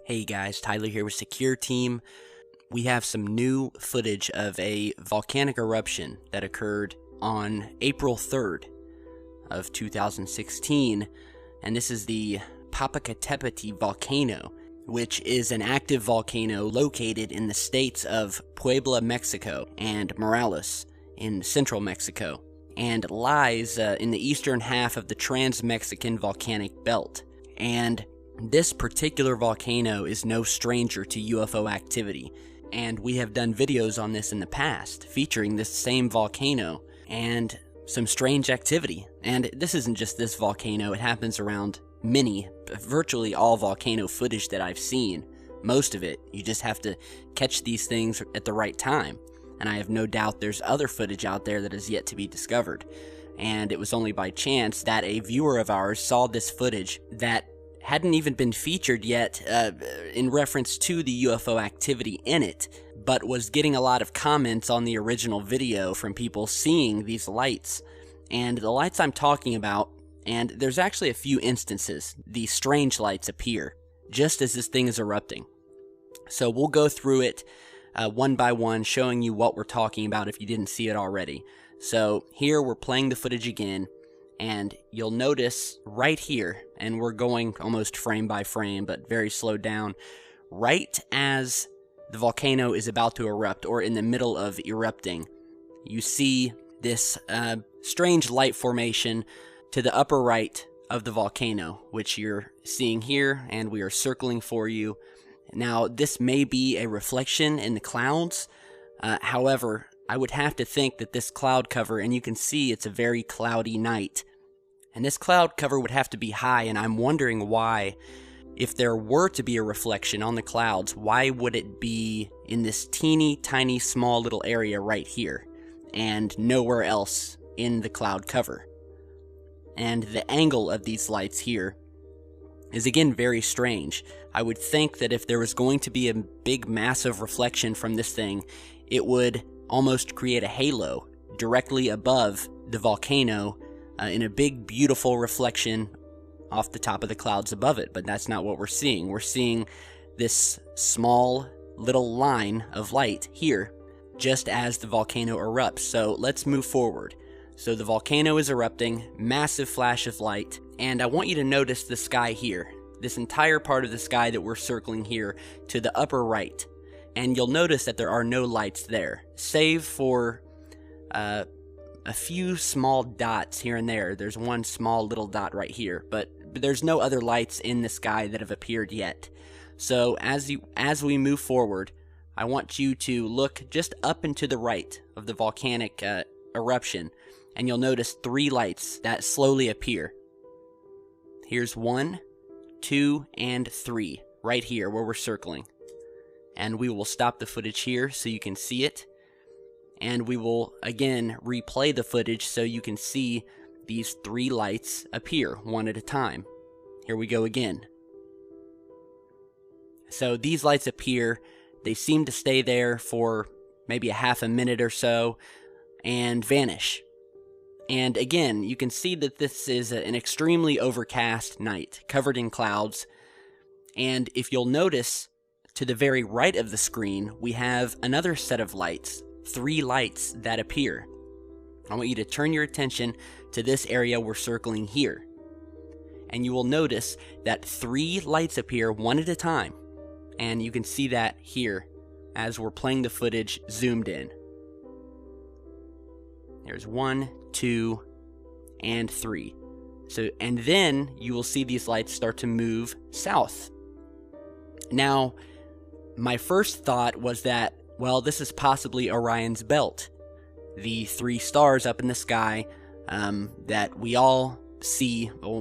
Hey guys, Tyler here with Secure Team. We have some new footage of a volcanic eruption that occurred on April 3rd of 2016, and this is the Popocatépetl volcano, which is an active volcano located in the states of Puebla, Mexico, and Morelos in central Mexico, and lies in the eastern half of the Trans-Mexican Volcanic Belt. And this particular volcano is no stranger to UFO activity, and we have done videos on this in the past featuring this same volcano and some strange activity. And this isn't just this volcano, it happens around virtually all volcano footage that I've seen. Most of it, you just have to catch these things at the right time. And I have no doubt there's other footage out there that is yet to be discovered. And it was only by chance that a viewer of ours saw this footage that hadn't even been featured yet in reference to the UFO activity in it, but was getting a lot of comments on the original video from people seeing these lights. And the lights I'm talking about, and there's actually a few instances, these strange lights appear just as this thing is erupting. So we'll go through it one by one, showing you what we're talking about if you didn't see it already. So here we're playing the footage again, and you'll notice right here, and we're going almost frame by frame, but very slowed down, right as the volcano is about to erupt, or in the middle of erupting, you see this strange light formation to the upper right of the volcano, which you're seeing here, and we are circling for you. Now, this may be a reflection in the clouds, however, I would have to think that this cloud cover, and you can see it's a very cloudy night, and this cloud cover would have to be high, and I'm wondering why, if there were to be a reflection on the clouds, why would it be in this teeny tiny small little area right here, and nowhere else in the cloud cover? And the angle of these lights here is again very strange. I would think that if there was going to be a big massive reflection from this thing, it would almost create a halo directly above the volcano in a big beautiful reflection off the top of the clouds above it, but that's not what we're seeing. We're seeing this small little line of light here just as the volcano erupts. So let's move forward. So the volcano is erupting, massive flash of light, and I want you to notice the sky here, this entire part of the sky that we're circling here to the upper right. And you'll notice that there are no lights there, save for a few small dots here and there. There's one small little dot right here, but there's no other lights in the sky that have appeared yet. So as we move forward, I want you to look just up and to the right of the volcanic eruption, and you'll notice three lights that slowly appear. Here's 1, 2, and 3, right here where we're circling. And we will stop the footage here so you can see it. And we will again replay the footage so you can see these three lights appear one at a time. Here we go again. So these lights appear, they seem to stay there for maybe a half a minute or so and vanish. And again, you can see that this is an extremely overcast night, covered in clouds. And if you'll notice, to the very right of the screen, we have another set of lights, 3 lights that appear. I want you to turn your attention to this area we're circling here. And you will notice that 3 lights appear one at a time. And you can see that here as we're playing the footage zoomed in. There's 1, 2, and 3. And then you will see these lights start to move south. Now, my first thought was that, well, this is possibly Orion's belt, the 3 stars up in the sky that we all see, well,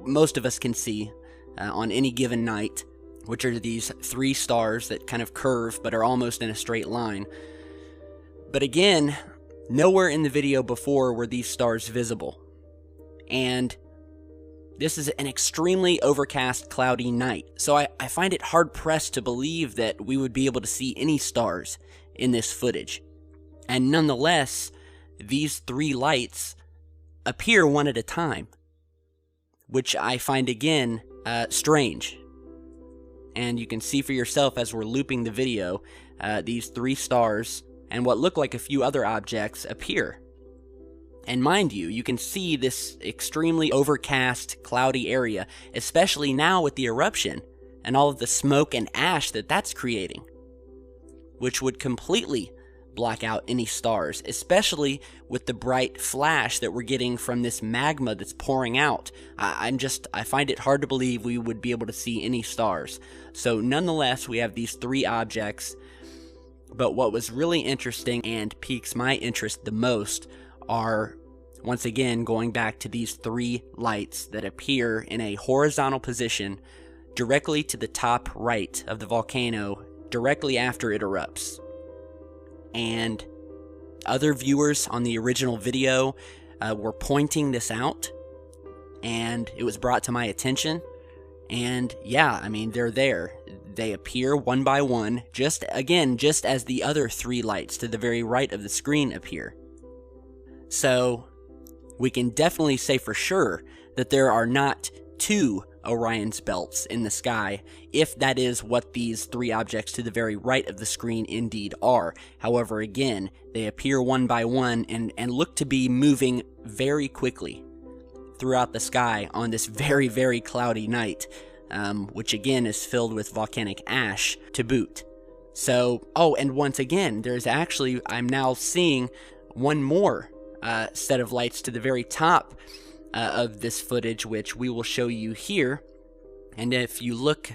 most of us can see on any given night, which are these 3 stars that kind of curve but are almost in a straight line. But again, nowhere in the video before were these stars visible. And this is an extremely overcast, cloudy night, so I find it hard-pressed to believe that we would be able to see any stars in this footage. And nonetheless, these 3 lights appear one at a time, which I find, again, strange. and you can see for yourself as we're looping the video, these 3 stars and what look like a few other objects appear. And mind you, you can see this extremely overcast, cloudy area, especially now with the eruption and all of the smoke and ash that that's creating, which would completely block out any stars, especially with the bright flash that we're getting from this magma that's pouring out. I find it hard to believe we would be able to see any stars. So nonetheless, we have these 3 objects, but what was really interesting and piques my interest the most are, once again, going back to these 3 lights that appear in a horizontal position directly to the top right of the volcano directly after it erupts. And other viewers on the original video were pointing this out, and it was brought to my attention. And yeah, I mean, they're there. They appear one by one, just as the other 3 lights to the very right of the screen appear. So we can definitely say for sure that there are not 2 Orion's belts in the sky, if that is what these 3 objects to the very right of the screen indeed are. However, again, they appear one by one and look to be moving very quickly throughout the sky on this very, very cloudy night, which again is filled with volcanic ash to boot. So, and once again, I'm now seeing one more set of lights to the very top of this footage, which we will show you here. And if you look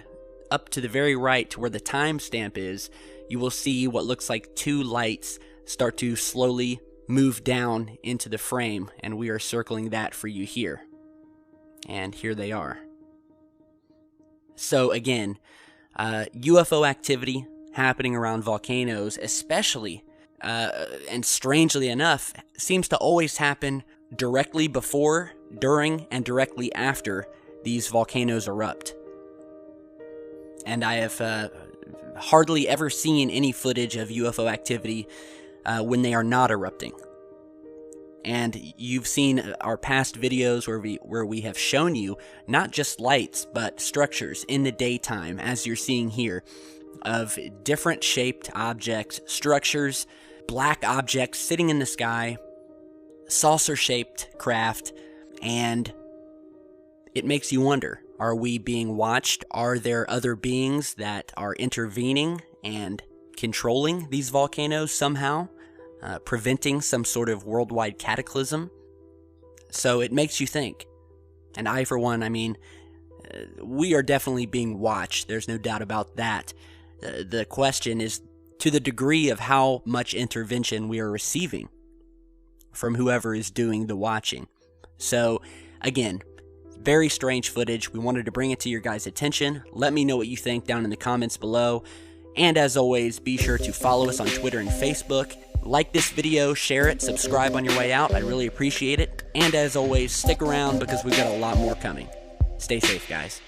up to the very right to where the timestamp is, you will see what looks like 2 lights start to slowly move down into the frame, and we are circling that for you here. And here they are. So again, UFO activity happening around volcanoes, especially, and strangely enough, seems to always happen directly before, during, and directly after these volcanoes erupt. And I have hardly ever seen any footage of UFO activity when they are not erupting. And you've seen our past videos where we have shown you not just lights, but structures in the daytime, as you're seeing here, of different shaped objects, structures, black objects sitting in the sky, saucer-shaped craft, and it makes you wonder, are we being watched? Are there other beings that are intervening and controlling these volcanoes somehow, preventing some sort of worldwide cataclysm? So it makes you think. And I, for one, we are definitely being watched. There's no doubt about that. The question is to the degree of how much intervention we are receiving from whoever is doing the watching. So, again, very strange footage. We wanted to bring it to your guys' attention. Let me know what you think down in the comments below. And as always, be sure to follow us on Twitter and Facebook. Like this video, share it, subscribe on your way out. I really appreciate it. And as always, stick around because we've got a lot more coming. Stay safe, guys.